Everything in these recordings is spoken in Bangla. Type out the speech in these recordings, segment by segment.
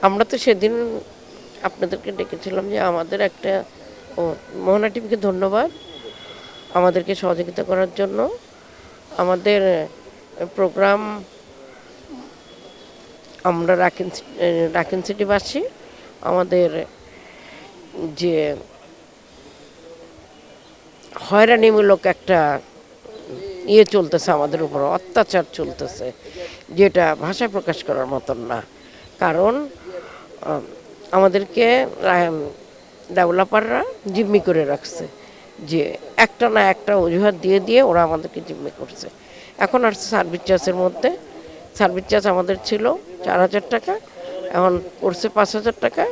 আমরা তো সেদিন আপনাদেরকে ডেকেছিলাম যে আমাদের একটা ও মোহনা টিভিকে ধন্যবাদ আমাদেরকে সহযোগিতা করার জন্য। আমাদের প্রোগ্রাম আমরা রাকিন সিটিবাসী আমাদের যে হয়রানিমূলক একটা চলতেছে, আমাদের উপর অত্যাচার চলতেছে, যেটা ভাষায় প্রকাশ করার মতন না। কারণ আমাদেরকে ডেভেলপাররা জিম্মি করে রাখছে, যে একটা না একটা অজুহাত দিয়ে দিয়ে ওরা আমাদেরকে জিম্মি করছে। এখন আসছে সার্ভিস চার্জের মধ্যে। সার্ভিস চার্জ আমাদের ছিল 4,000 টাকা, এখন করছে 5,000 টাকা।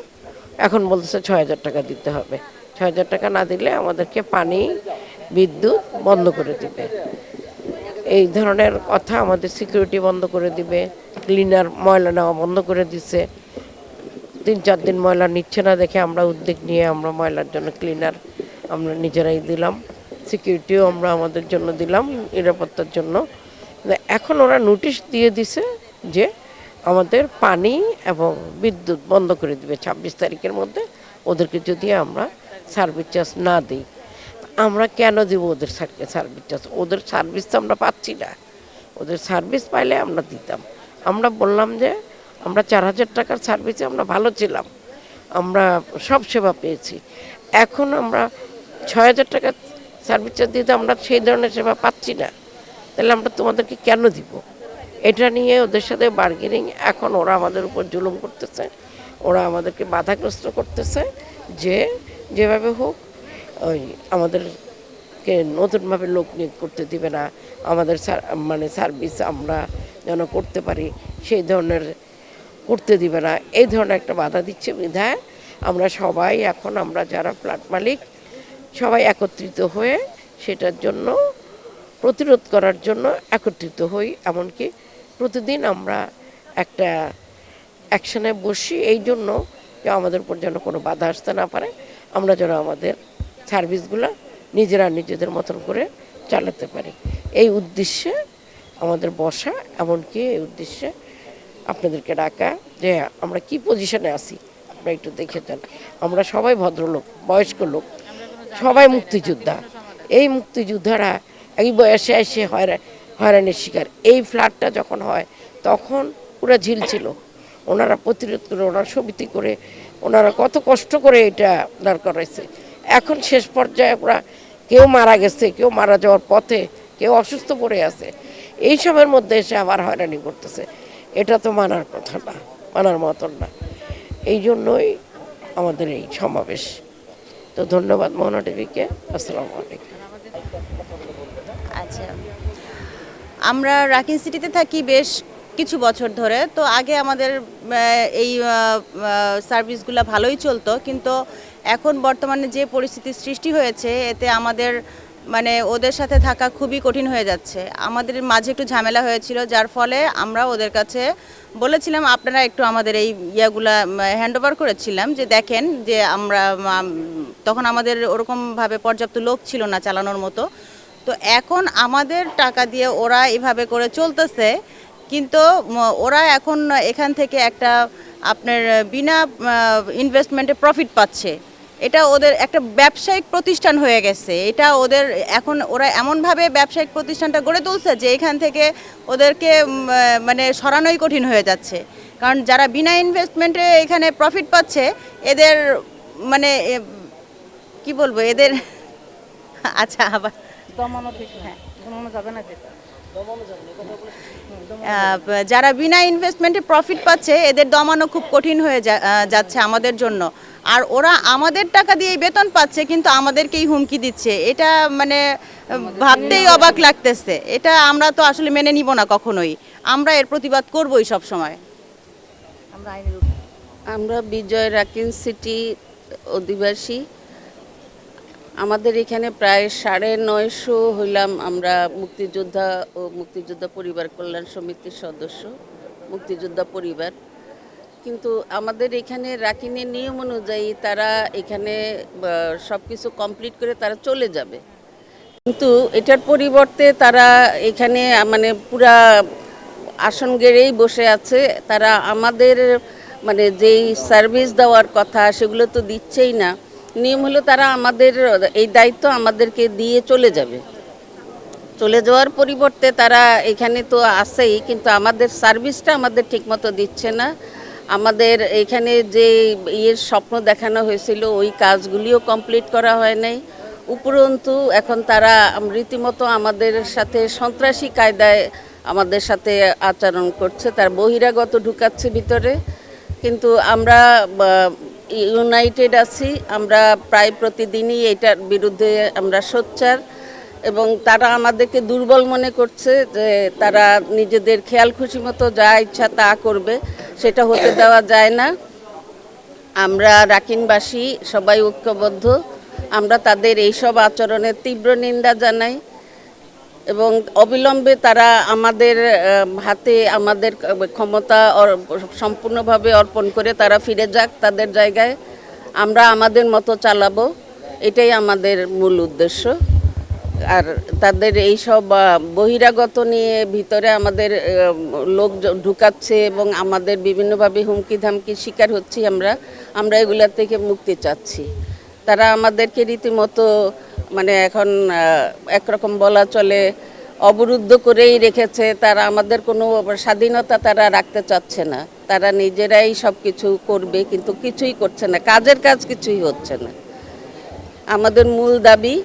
এখন বলতেছে 6,000 টাকা দিতে হবে। 6,000 টাকা না দিলে আমাদেরকে পানি বিদ্যুৎ বন্ধ করে দিবে, এই ধরনের কথা। আমাদের সিকিউরিটি বন্ধ করে দিবে, ক্লিনার ময়লা নেওয়া বন্ধ করে দিছে। 3-4 দিন ময়লা নিচ্ছে না দেখে আমরা উদ্যোগ নিয়ে আমরা ময়লার জন্য ক্লিনার আমরা নিজেরাই দিলাম, সিকিউরিটিও আমরা আমাদের জন্য দিলাম নিরাপত্তার জন্য। এখন ওরা নোটিশ দিয়ে দিছে যে আমাদের পানি এবং বিদ্যুৎ বন্ধ করে দিবে 26 তারিখের মধ্যে, ওদেরকে যদি আমরা সার্ভিস চার্জ না দিই। আমরা কেন দিব ওদের সার্ভিস চার্জ? ওদের সার্ভিস তো আমরা পাচ্ছি না। ওদের সার্ভিস পাইলে আমরা দিতাম। আমরা বললাম যে আমরা 4,000 টাকার সার্ভিসে আমরা ভালো ছিলাম, আমরা সব সেবা পেয়েছি। এখন আমরা 6,000 টাকার সার্ভিস চার্জ দিতে আমরা সেই ধরনের সেবা পাচ্ছি না, তাহলে আমরা তোমাদেরকে কেন দিব? এটা নিয়ে ওদের সাথে বার্গেনিং। এখন ওরা আমাদের উপর জুলুম করতেছে, ওরা আমাদেরকে বাধাগ্রস্ত করতেছে যে যেভাবে হোক ওই আমাদেরকে নতুনভাবে লোক নিয়োগ করতে দিবে না, আমাদের মানে সার্ভিস আমরা যেন করতে পারি সেই ধরনের করতে দিবে না, এই ধরনের একটা বাধা দিচ্ছে। বিধায় আমরা সবাই এখন আমরা যারা ফ্ল্যাট মালিক সবাই একত্রিত হয়ে সেটার জন্য প্রতিরোধ করার জন্য একত্রিত হই। এমনকি প্রতিদিন আমরা একটা অ্যাকশনে বসি এই জন্য যে আমাদের উপর যেন কোনো বাধা আসতে না পারে, আমরা যেন আমাদের সার্ভিসগুলো নিজেরা নিজেদের মতন করে চালাতে পারি, এই উদ্দেশ্যে আমাদের বসা। এমনকি এই উদ্দেশ্যে আপনাদেরকে ডাকা যে আমরা কি পজিশনে আছি আপনারা একটু দেখে যান। আমরা সবাই ভদ্রলোক, বয়স্ক লোক, সবাই মুক্তিযোদ্ধা। এই মুক্তিযোদ্ধারা এই বয়সে এসে হয়রানির শিকার। এই ফ্ল্যাটটা যখন হয় তখন পুরো ঝিল ছিল, ওনারা প্রতিরোধ করে, ওনারা সমিতি করে, ওনারা কত কষ্ট করে এটা দাঁড় করাইছে। এখন শেষ পর্যায়ে ওরা কেউ মারা গেছে, কেউ মারা যাওয়ার পথে, কেউ অসুস্থ পড়ে আছে, এই সময়ের মধ্যে এসে আবার হয়রানি করতেছে। এটা তো মানার কথা না, মানার মতন না। এই জন্যই আমাদের এই সমাবেশ। তো ধন্যবাদ মোহনা টিভিকে। আসসালামু আলাইকুম। আচ্ছা, আমরা রাকিন সিটিতে থাকি বেশ কিছু বছর ধরে। তো আগে আমাদের এই সার্ভিসগুলো ভালোই চলতো, কিন্তু এখন বর্তমানে যে পরিস্থিতির সৃষ্টি হয়েছে এতে আমাদের মানে ওদের সাথে থাকা খুবই কঠিন হয়ে যাচ্ছে। আমাদের মাঝে একটু ঝামেলা হয়েছিল, যার ফলে আমরা ওদের কাছে বলেছিলাম আপনারা একটু আমাদের এই ইয়াগুলা হ্যান্ড ওভার করেছিলাম, যে দেখেন যে আমরা তখন আমাদের ওরকমভাবে পর্যাপ্ত লোক ছিল না চালানোর মতো। তো এখন আমাদের টাকা দিয়ে ওরা এভাবে করে চলতেছে, কিন্তু ওরা এখন এখান থেকে একটা আপনার বিনা ইনভেস্টমেন্টে প্রফিট পাচ্ছে। এটা ওদের একটা ব্যবসায়িক প্রতিষ্ঠান হয়ে গেছে। এটা ওদের এখন ওরা এমনভাবে ব্যবসায়িক প্রতিষ্ঠানটা গড়ে তুলছে যে এখান থেকে ওদেরকে মানে সরানোই কঠিন হয়ে যাচ্ছে। কারণ যারা বিনা ইনভেস্টমেন্টে এখানে প্রফিট পাচ্ছে এদের মানে কি বলবো এদের আচ্ছা আবার যারা বিনা ইনভেস্টমেন্টে প্রফিট পাচ্ছে এদের দমানো খুব কঠিন হয়ে যাচ্ছে আমাদের জন্য। আর ওরা আমাদের টাকা দিয়ে বেতন পাচ্ছে কিন্তু আমাদেরকেই হুমকি দিচ্ছে। এটা মানে ভাবতেই অবাক লাগতেছে। এটা আমরা তো আসলে মেনে নিব না কখনোই। আমরা এর প্রতিবাদ করবই সব সময়। আমরা বিজয় রাকিন সিটি অধিবাসী। আমাদের এখানে প্রায় 950 হইলাম আমরা মুক্তিযোদ্ধা ও মুক্তিযোদ্ধা পরিবার কল্যাণ সমিতির সদস্য, মুক্তিযোদ্ধা পরিবার। কিন্তু আমাদের এখানে রাকিনের নিয়ম অনুযায়ী তারা এখানে সব কিছু কমপ্লিট করে তারা চলে যাবে, কিন্তু এটার পরিবর্তে তারা এখানে মানে পুরা আসন গেড়েই বসে আছে। তারা আমাদের মানে যেই সার্ভিস দেওয়ার কথা সেগুলো তো দিচ্ছেই না। নিয়ম হলো তারা আমাদের এই দায়িত্ব আমাদেরকে দিয়ে চলে যাবে, চলে যাওয়ার পরিবর্তে তারা এখানে তো আসেই, কিন্তু আমাদের সার্ভিসটা আমাদের ঠিকমতো দিচ্ছে না। আমাদের এখানে যে স্বপ্ন দেখানো হয়েছিল ওই কাজগুলিও কমপ্লিট করা হয় নাই। উপরন্তু এখন তারা রীতিমতো আমাদের সাথে সন্ত্রাসী কায়দায় আমাদের সাথে আচরণ করছে, তার বহিরাগত ঢুকাচ্ছে ভিতরে। কিন্তু আমরা ইউনাইটেড আছি, আমরা প্রায় প্রতিদিনই এটার বিরুদ্ধে আমরা সোচ্চার, এবং তারা আমাদেরকে দুর্বল মনে করছে যে তারা নিজেদের খেয়াল খুশি মতো যা ইচ্ছা তা করবে, সেটা হতে দেওয়া যায় না। আমরা রাকিনবাসী সবাই ঐক্যবদ্ধ, আমরা তাদের এইসব আচরণের তীব্র নিন্দা জানাই এবং অবিলম্বে তারা আমাদের হাতে আমাদের ক্ষমতা সম্পূর্ণভাবে অর্পণ করে তারা ফিরে যাক তাদের জায়গায়, আমরা আমাদের মতো চালাবো, এটাই আমাদের মূল উদ্দেশ্য। আর তাদের এই সব বহিরাগত নিয়ে ভিতরে আমাদের লোক ঢুকাচ্ছে এবং আমাদের বিভিন্নভাবে হুমকি ধামকির শিকার হচ্ছি আমরা এগুলোর থেকে মুক্তি চাচ্ছি। তারা আমাদেরকে রীতিমতো মানে এখন একরকম বলা চলে অবরুদ্ধ করেই রেখেছে। তারা আমাদের কোনো স্বাধীনতা তারা রাখতে চাচ্ছে না, তারা নিজেরাই সব কিছু করবে কিন্তু কিছুই করছে না, কাজের কাজ কিছুই হচ্ছে না। আমাদের মূল দাবি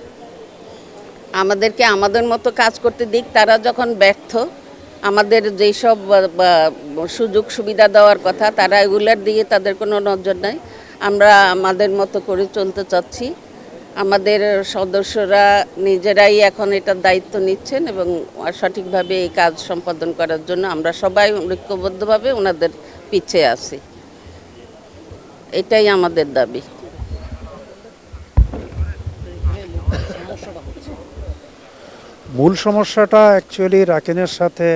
আমাদেরকে আমাদের মতো কাজ করতে দিক, তারা যখন ব্যর্থ আমাদের যেই সব সুযোগ সুবিধা দেওয়ার কথা তারা এগুলোর দিকে তাদের কোনো নজর নাই। আমরা আমাদের মতো করে চলতে চাচ্ছি, আমাদের সদস্যরা নিজেরাই এখন এটার দায়িত্ব নিচ্ছেন এবং সঠিকভাবে এই কাজ সম্পাদন করার জন্য আমরা সবাই ঐক্যবদ্ধভাবে ওনাদের পিছিয়ে আছি, এটাই আমাদের দাবি। মূল সমস্যাটা অ্যাকচুয়ালি রাকিনের সাথে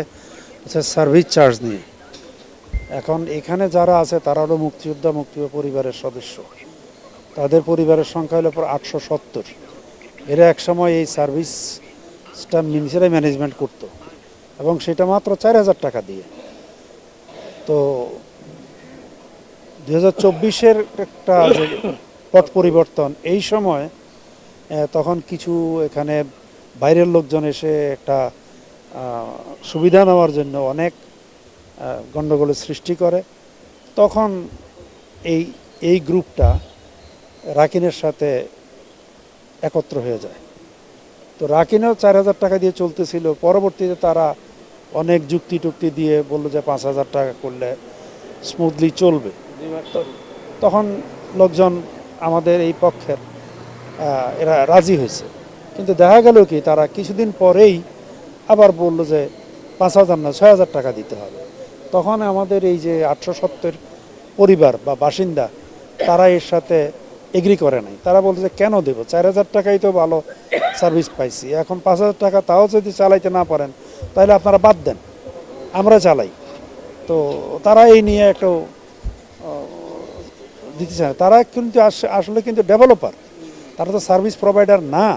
সার্ভিস চার্জ নিয়ে। এখন এখানে যারা আছে তারা হলো মুক্তিযোদ্ধা পরিবারের সদস্য, তাদের পরিবারের সংখ্যা হলো প্রায় 870। এরা একসময় এই সার্ভিসটা নিজেরাই ম্যানেজমেন্ট করতো এবং সেটা মাত্র 4000 টাকা দিয়ে। তো 2024-এর একটা যে পথ পরিবর্তন, এই সময় তখন কিছু এখানে বাইরের লোকজন এসে একটা সুবিধা নেওয়ার জন্য অনেক গণ্ডগোলের সৃষ্টি করে। তখন এই গ্রুপটা রাকিনের সাথে একত্র হয়ে যায়। তো রাকিনও 4000 টাকা দিয়ে চলতেছিল, পরবর্তীতে তারা অনেক যুক্তি টুক্তি দিয়ে বললো যে 5000 টাকা করলে স্মুথলি চলবে। তখন লোকজন আমাদের এই পক্ষের এরা রাজি হয়েছে, কিন্তু দেখা গেল কি তারা কিছুদিন পরেই আবার বললো যে 5000 না 6000 টাকা দিতে হবে। তখন আমাদের এই যে 870 পরিবার বা বাসিন্দা তারা এর সাথে এগ্রি করে নাই। তারা বলছে কেন দেব, 4000 টাকাই তো ভালো সার্ভিস পাইছি, এখন 5000 টাকা তাও যদি চালাইতে না পারেন তাহলে আপনারা বাদ দেন, আমরা চালাই। তো তারা এই নিয়ে একটু দিতে চায়। তারা কিন্তু আসলে কিন্তু ডেভেলপার, তারা তো সার্ভিস প্রোভাইডার না।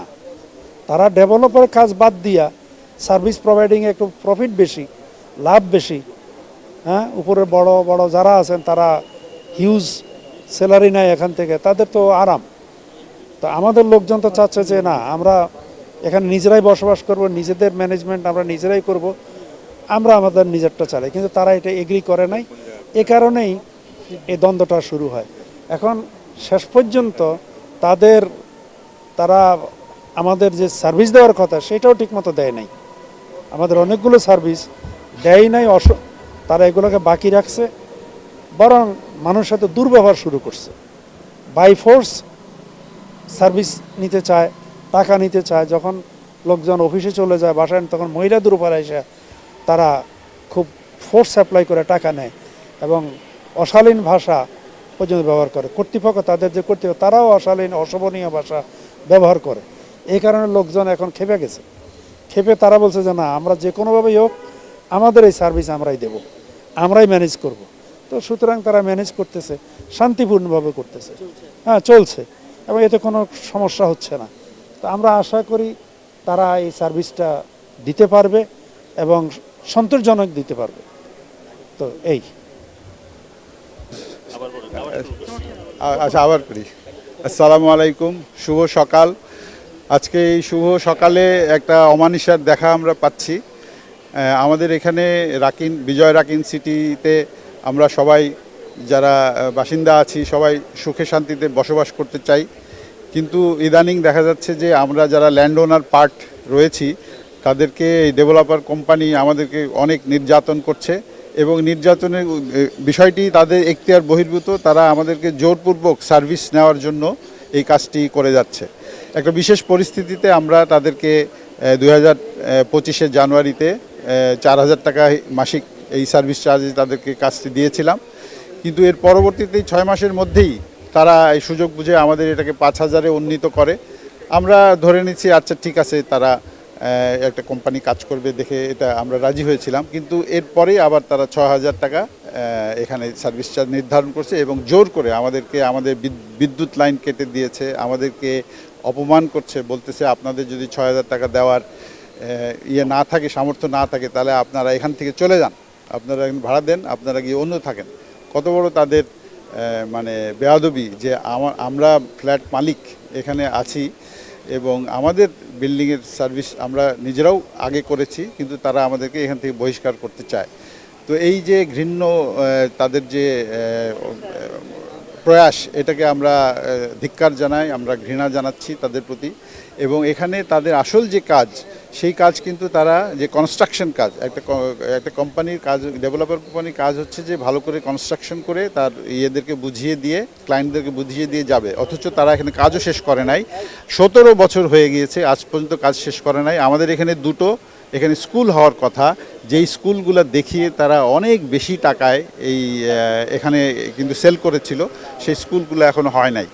তারা ডেভেলপারের কাজ বাদ দিয়া সার্ভিস প্রোভাইডিংয়ে একটু প্রফিট বেশি, লাভ বেশি। হ্যাঁ, উপরে বড় বড় যারা আছেন তারা হিউজ স্যালারি নেয় এখান থেকে, তাদের তো আরাম। তো আমাদের লোকজন তো চাচ্ছে যে না, আমরা এখানে নিজেরাই বসবাস করব, নিজেদের ম্যানেজমেন্ট আমরা নিজেরাই করব, আমরা আমাদের নিজেরটা চালাই। কিন্তু তারা এটা এগ্রি করে নাই, এ কারণেই এই দ্বন্দ্বটা শুরু হয়। এখন শেষ পর্যন্ত তারা আমাদের যে সার্ভিস দেওয়ার কথা সেটাও ঠিকমতো দেয় নাই। আমাদের অনেকগুলো সার্ভিস দেয় নাই, তারা এগুলোকে বাকি রাখছে, বরং মানুষের সাথে দুর্ব্যবহার শুরু করছে। বাই ফোর্স সার্ভিস নিতে চায়, টাকা নিতে চায়। যখন লোকজন অফিসে চলে যায়, বাসায়, তখন মহিলাদের উপর এসে তারা খুব ফোর্স অ্যাপ্লাই করে টাকা নেয় এবং অশালীন ভাষা পর্যন্ত ব্যবহার করে। কর্তৃপক্ষ, তাদের যে কর্তৃপক্ষ, তারাও অশালীন অশোভনীয় ভাষা ব্যবহার করে। এই কারণে লোকজন এখন খেপে গেছে। খেপে তারা বলছে যে না, আমরা যে কোনোভাবেই হোক আমাদের এই সার্ভিস আমরাই দেব, আমরাই ম্যানেজ করব। তো সুতরাং তারা ম্যানেজ করতেছে, শান্তিপূর্ণভাবে করতেছে। হ্যাঁ, চলছে এবং এতে কোনো সমস্যা হচ্ছে না। তো আমরা আশা করি তারা এই সার্ভিসটা দিতে পারবে এবং সন্তোষজনক দিতে পারবে। তো এই আচ্ছা আবার করি। আসসালামু আলাইকুম, শুভ সকাল। আজকে এই শুভ সকালে একটা অমানিসার দেখা আমরা পাচ্ছি। আমাদের এখানে বিজয় রাকিন সিটিতে আমরা সবাই যারা বাসিন্দা আছি সবাই সুখে শান্তিতে বসবাস করতে চাই, কিন্তু ইদানিং দেখা যাচ্ছে যে আমরা যারা ল্যান্ড ওনার পার্ট রয়েছি তাদেরকে এই ডেভেলপার কোম্পানি আমাদেরকে অনেক নির্যাতন করছে এবং নির্যাতনের বিষয়টি তাদের এখতিয়ার বহির্ভূত। তারা আমাদেরকে জোরপূর্বক সার্ভিস নেওয়ার জন্য এই কাজটি করে যাচ্ছে। একটা বিশেষ পরিস্থিতিতে আমরা তাদেরকে 2025 জানুয়ারিতে 4,000 টাকা মাসিক এই সার্ভিস চার্জে তাদেরকে কাজটি দিয়েছিলাম, কিন্তু এর পরবর্তীতে 6 মাসের মধ্যেই তারা এই সুযোগ বুঝে আমাদের এটাকে 5,000-এ উন্নীত করে। আমরা ধরে নিচ্ছি আচ্ছা ঠিক আছে, তারা একটা কোম্পানি কাজ করবে দেখে এটা আমরা রাজি হয়েছিলাম, কিন্তু এরপরেই আবার তারা 6,000 টাকা এখানে সার্ভিস চার্জ নির্ধারণ করছে এবং জোর করে আমাদেরকে আমাদের বিদ্যুৎ লাইন কেটে দিয়েছে, আমাদেরকে অপমান করছে, বলতেছে আপনাদের যদি 6,000 টাকা দেওয়ার না থাকে, সামর্থ্য না থাকে, তাহলে আপনারা এখান থেকে চলে যান, আপনারা ভাড়া দেন, আপনারা গিয়ে অন্য থাকেন। কত বড় তাদের মানে বেয়াদবি যে আমরা ফ্ল্যাট মালিক এখানে আছি এবং আমাদের বিল্ডিংয়ের সার্ভিস আমরা নিজেরাও আগে করেছি, কিন্তু তারা আমাদেরকে এখান থেকে বহিষ্কার করতে চায়। তো এই যে ঘৃণ্য তাদের যে প্রয়াস, এটাকে আমরা ধিক্কার জানাই, আমরা ঘৃণা জানাচ্ছি তাদের প্রতি। এবং এখানে তাদের আসল যে কাজ, সেই কাজ কিন্তু তারা যে কনস্ট্রাকশন কাজ, একটা কোম্পানির কাজ, ডেভেলপার কোম্পানির কাজ হচ্ছে যে ভালো করে কনস্ট্রাকশন করে তার ইয়েদেরকে বুঝিয়ে দিয়ে, ক্লায়েন্টদেরকে বুঝিয়ে দিয়ে যাবে, অথচ তারা এখানে কাজও শেষ করে নাই। 17 বছর হয়ে গিয়েছে, আজ পর্যন্ত কাজ শেষ করে নাই। আমাদের এখানে এখানে স্কুল হওয়ার কথা, যেই স্কুলগুলো দেখিয়ে তারা অনেক বেশি টাকায় এখানে কিন্তু সেল করেছিল, সেই স্কুলগুলো এখনো হয় নাই।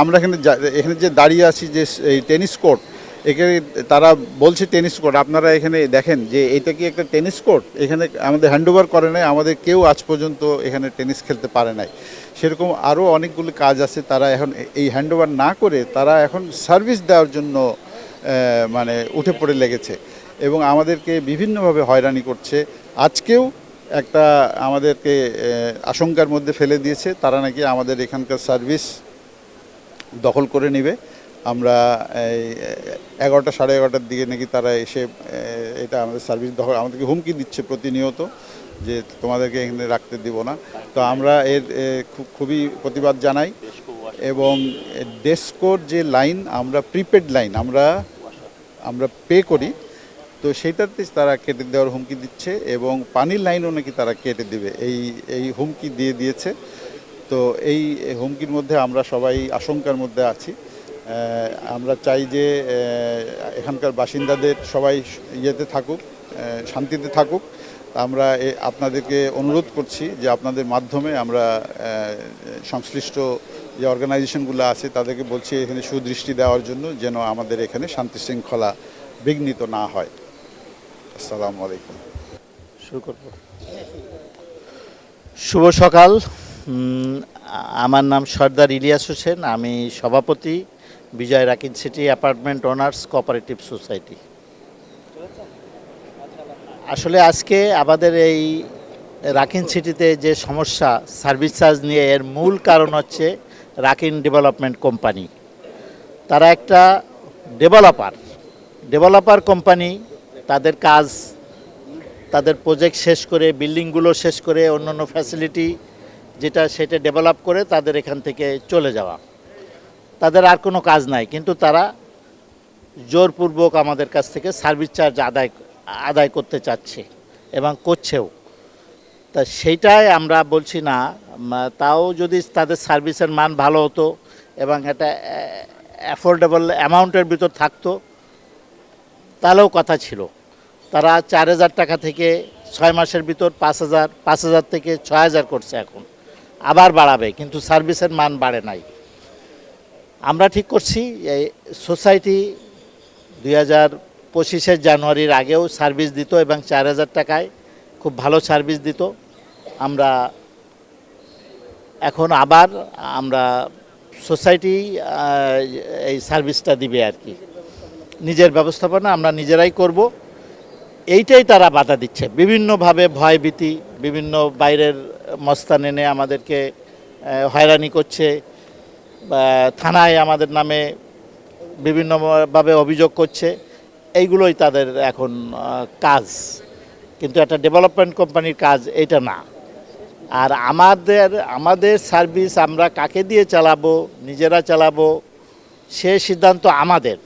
আমরা এখানে যে দাঁড়িয়ে আছি, যে এই টেনিস কোর্ট, এখানে তারা বলছে টেনিস কোর্ট, আপনারা এখানে দেখেন যে এটা কি একটা টেনিস কোর্ট? এখানে আমাদের হ্যান্ডওভার করে নাই, আমাদের কেউ আজ পর্যন্ত এখানে টেনিস খেলতে পারে নাই। সেরকম আরও অনেকগুলো কাজ আছে, তারা এখন এই হ্যান্ডওভার না করে তারা এখন সার্ভিস দেওয়ার জন্য মানে উঠে পড়ে লেগেছে এবং আমাদেরকে বিভিন্নভাবে হয়রানি করছে। আজকেও একটা আমাদেরকে আশঙ্কার মধ্যে ফেলে দিয়েছে, তারা নাকি আমাদের এখানকার সার্ভিস দখল করে নেবে। আমরা এই 11টা সাড়ে 11টার দিকে নাকি তারা এসে এটা আমাদের সার্ভিস দখল, আমাদেরকে হুমকি দিচ্ছে প্রতিনিয়ত যে তোমাদেরকে এখানে রাখতে দিব না। তো আমরা এর খুবই প্রতিবাদ জানাই এবং ডেস্কোর যে লাইন, আমরা প্রিপেড লাইন আমরা পে করি, তো সেইটাতে তারা কেটে দেওয়ার হুমকি দিচ্ছে এবং পানির লাইনও নাকি তারা কেটে দেবে, এই হুমকি দিয়েছে। তো এই হুমকির মধ্যে আমরা সবাই আশঙ্কার মধ্যে আছি। আমরা চাই যে এখানকার বাসিন্দাদের সবাই ইয়েতে থাকুক, শান্তিতে থাকুক। আমরা আপনাদেরকে অনুরোধ করছি যে আপনাদের মাধ্যমে আমরা সংশ্লিষ্ট যে অর্গানাইজেশনগুলো আছে তাদেরকে বলছি এখানে সুদৃষ্টি দেওয়ার জন্য, যেন আমাদের এখানে শান্তি শৃঙ্খলা বিঘ্নিত না হয়। আসসালামু আলাইকুম। শুরু করব। শুভ সকাল। আমার নাম সর্দার ইলিয়াস হোসেন, আমি সভাপতি Bijoy Rakin city apartment owners cooperative society. আসলে আজকে আমাদের এই রাকিন সিটিতে যে সমস্যা সার্ভিস চার্জ নিয়ে, এর মূল কারণ হচ্ছে রাকিন ডেভেলপমেন্ট কোম্পানি। তারা একটা ডেভেলপার কোম্পানি, তাদের কাজ, তাদের প্রজেক্ট শেষ করে, বিল্ডিংগুলো শেষ করে, অন্যান্য ফ্যাসিলিটি সেটা ডেভেলপ করে তাদের এখান থেকে চলে যাওয়া, তাদের আর কোনো কাজ নাই। কিন্তু তারা জোরপূর্বক আমাদের কাছ থেকে সার্ভিস চার্জ আদায় করতে চাচ্ছে এবং করছেও। তা সেইটাই আমরা বলছি না, তাও যদি তাদের সার্ভিসের মান ভালো হতো এবং একটা অ্যাফোর্ডেবল অ্যামাউন্টের ভিতর থাকতো, তাহলেও কথা ছিল। তারা 4,000 টাকা থেকে 6 মাসের ভিতর 5,000 থেকে 6,000 করছে, এখন আবার বাড়াবে, কিন্তু সার্ভিসের মান বাড়ে নাই। আমরা ঠিক করছি এই সোসাইটি 2025 জানুয়ারির আগেও সার্ভিস দিত এবং 4,000 টাকায় খুব ভালো সার্ভিস দিত। এখন আবার সোসাইটি এই সার্ভিসটা দিবে আর কি, নিজের ব্যবস্থাপনা আমরা নিজেরাই করব। এইটাই তারা বাধা দিচ্ছে বিভিন্নভাবে, ভয়ভীতি, বিভিন্ন বাইরের মস্তান এনে আমাদেরকে হয়রানি করছে, বা থানায় আমাদের নামে বিভিন্নভাবে অভিযোগ করছে, এইগুলোই তাদের এখন কাজ। কিন্তু একটা ডেভেলপমেন্ট কোম্পানির কাজ এটা না। আর আমাদের সার্ভিস আমরা কাকে দিয়ে চালাবো, নিজেরা চালাবো, সে সিদ্ধান্ত আমাদের।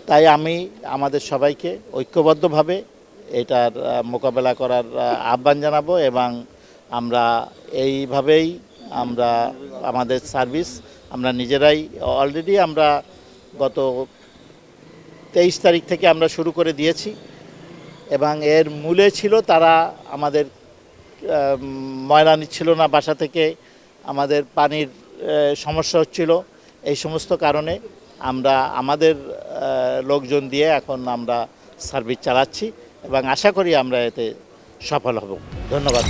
তাই আমি আমাদের সবাইকে ঐক্যবদ্ধভাবে এটার মোকাবেলা করার আহ্বান জানাবো, এবং আমরা এইভাবেই আমরা আমাদের সার্ভিস আমরা নিজেরাই অলরেডি আমরা গত 23 তারিখ থেকে আমরা শুরু করে দিয়েছি, এবং এর মূলে ছিল তারা আমাদের ময়লা নিচ্ছিল না বাসা থেকে, আমাদের পানির সমস্যা হচ্ছিল। এই সমস্ত কারণে আমরা আমাদের লোকজন দিয়ে এখন আমরা সার্ভিস চালাচ্ছি, এবং আশা করি আমরা এতে সফল হব। ধন্যবাদ।